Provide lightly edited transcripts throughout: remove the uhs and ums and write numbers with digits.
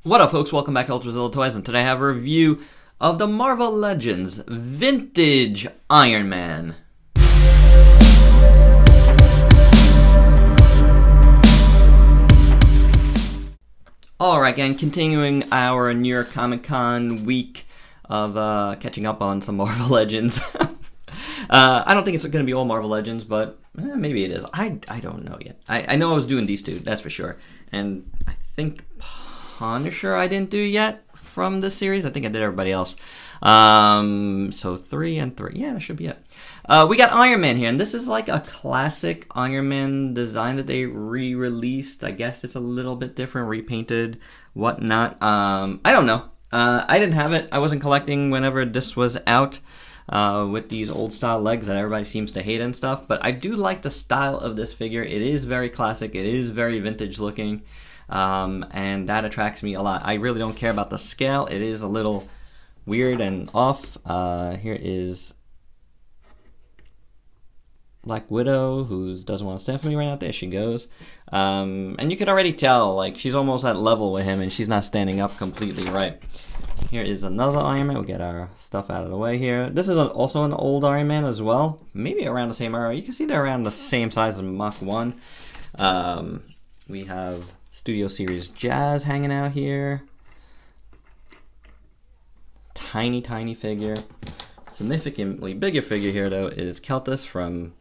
What up, folks? Welcome back to Ultrazilla Toys, and today I have a review of the Marvel Legends Vintage Iron Man. Alright, gang, continuing our New York Comic Con week of catching up on some Marvel Legends. I don't think it's going to be all Marvel Legends, but maybe it is. I don't know yet. I know I was doing these two, that's for sure. And I think Punisher I didn't do yet from this series. I think I did everybody else. So 3 and 3. Yeah, that should be it. We got Iron Man here, and this is like a classic Iron Man design that they re-released. I guess it's a little bit different, repainted, whatnot. I don't know. I didn't have it. I wasn't collecting whenever this was out with these old style legs that everybody seems to hate and stuff. But I do like the style of this figure. It is very classic. It is very vintage looking. And that attracts me a lot. I really don't care about the scale. It is a little weird and off. Here is Black Widow, who doesn't want to stand for me right now. There she goes. And you can already tell, like, she's almost at level with him, and she's not standing up completely right. Here is another Iron Man. We'll get our stuff out of the way here. This is also an old Iron Man as well. Maybe around the same era. You can see they're around the same size as Mach 1. We have Studio Series Jazz hanging out here. Tiny, tiny figure. Significantly bigger figure here, though, is Keltis from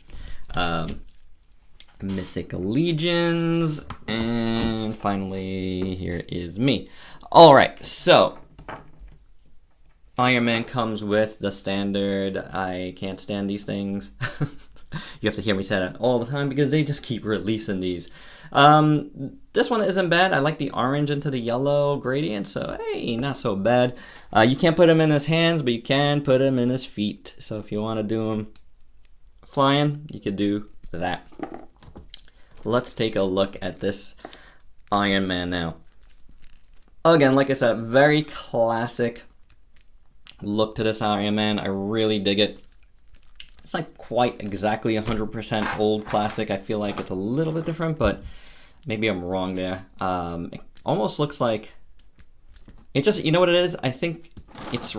Mythic Legions. And finally, here is me. Alright, so Iron Man comes with the standard, I can't stand these things. You have to hear me say that all the time because they just keep releasing these. This one isn't bad. I like the orange into the yellow gradient, so hey, not so bad. You can't put him in his hands, but you can put him in his feet. So if you want to do him flying, you could do that. Let's take a look at this Iron Man now. Again, like I said, very classic look to this Iron Man. I really dig it. It's not quite exactly 100% old classic. I feel like it's a little bit different, but maybe I'm wrong there. It almost looks like it just, you know what it is? I think it's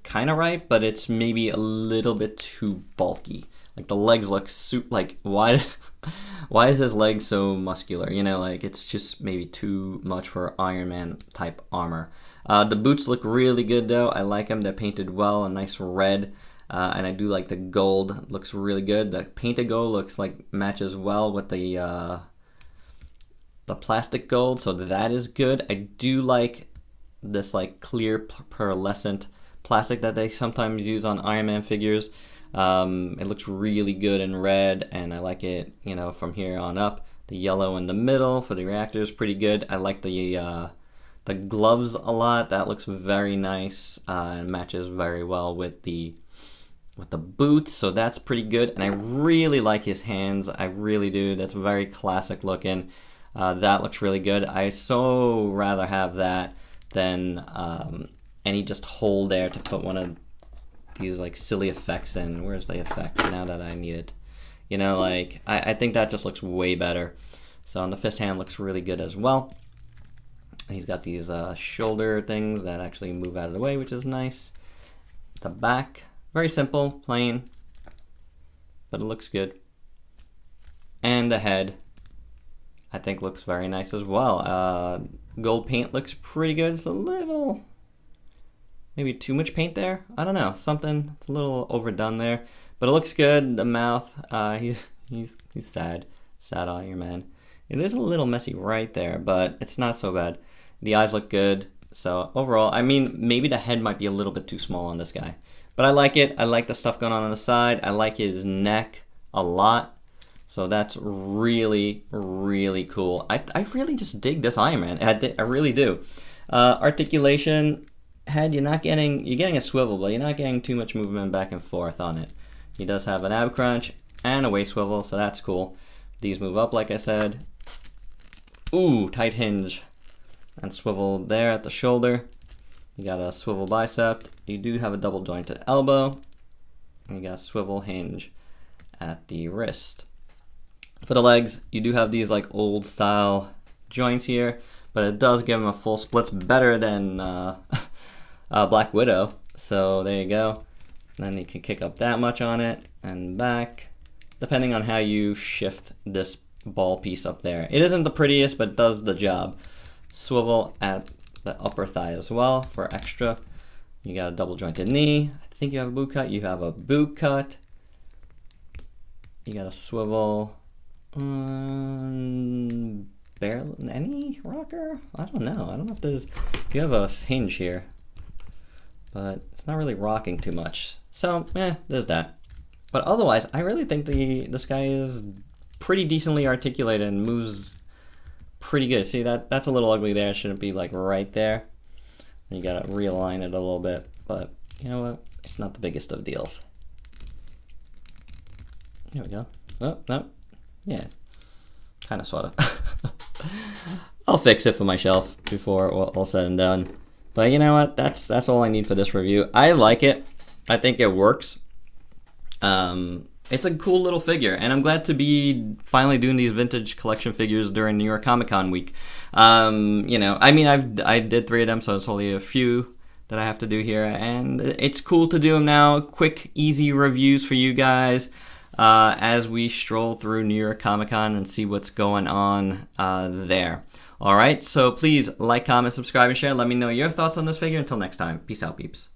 kind of right, but it's maybe a little bit too bulky. Like the legs look like why is his leg so muscular? You know, like it's just maybe too much for Iron Man type armor. The boots look really good though. I like them. They're painted well, a nice red. And I do like the gold. Looks really good. The painted gold looks like matches well with the plastic gold, so that is good. I do like this like clear pearlescent plastic that they sometimes use on Iron Man figures. It looks really good in red, and I like it, you know, from here on up. The yellow in the middle for the reactor is pretty good. I like the gloves a lot. That looks very nice and matches very well with the boots, so that's pretty good. And I really like his hands. I really do. That's very classic looking. That looks really good. I so rather have that than any just hole there to put one of these like silly effects in. Where's the effect now that I need it? You know, like I think that just looks way better. So on the fist hand looks really good as well. He's got these shoulder things that actually move out of the way, which is nice. The back, very simple, plain, but it looks good. And the head, I think, looks very nice as well. Gold paint looks pretty good. It's a little, maybe too much paint there. I don't know, something. It's a little overdone there, but it looks good. The mouth, he's sad Iron Man. It is a little messy right there, but it's not so bad. The eyes look good. So overall, I mean, maybe the head might be a little bit too small on this guy, but I like it. I like the stuff going on the side. I like his neck a lot. So that's really, really cool. I really just dig this Iron Man. I really do. Articulation, head, you're getting a swivel, but you're not getting too much movement back and forth on it. He does have an ab crunch and a waist swivel, so that's cool. These move up, like I said. Ooh, tight hinge. And swivel there at the shoulder. You got a swivel bicep. You do have a double jointed elbow. And you got a swivel hinge at the wrist. For the legs, you do have these like old style joints here, but it does give him a full splits, better than Black Widow. So there you go. Then you can kick up that much on it and back, depending on how you shift this ball piece up there. It isn't the prettiest, but it does the job. Swivel at the upper thigh as well for extra. You got a double jointed knee. I think you have a boot cut. You have a boot cut. You got a swivel. Barely any rocker? I don't know. I don't know if there's. You have a hinge here, but it's not really rocking too much. So there's that. But otherwise, I really think this guy is pretty decently articulated and moves pretty good. See, that's a little ugly there. It shouldn't be like right there. You gotta realign it a little bit, but you know what? It's not the biggest of deals. Here we go. Oh, no. Yeah. Kind of, sort of. I'll fix it for my shelf before all said and done. But you know what? That's all I need for this review. I like it. I think it works. It's a cool little figure, and I'm glad to be finally doing these vintage collection figures during New York Comic Con week. You know, I mean, I did 3 of them, so it's only a few that I have to do here, and it's cool to do them now. Quick, easy reviews for you guys as we stroll through New York Comic Con and see what's going on there. All right, so please like, comment, subscribe, and share. Let me know your thoughts on this figure. Until next time, peace out, peeps.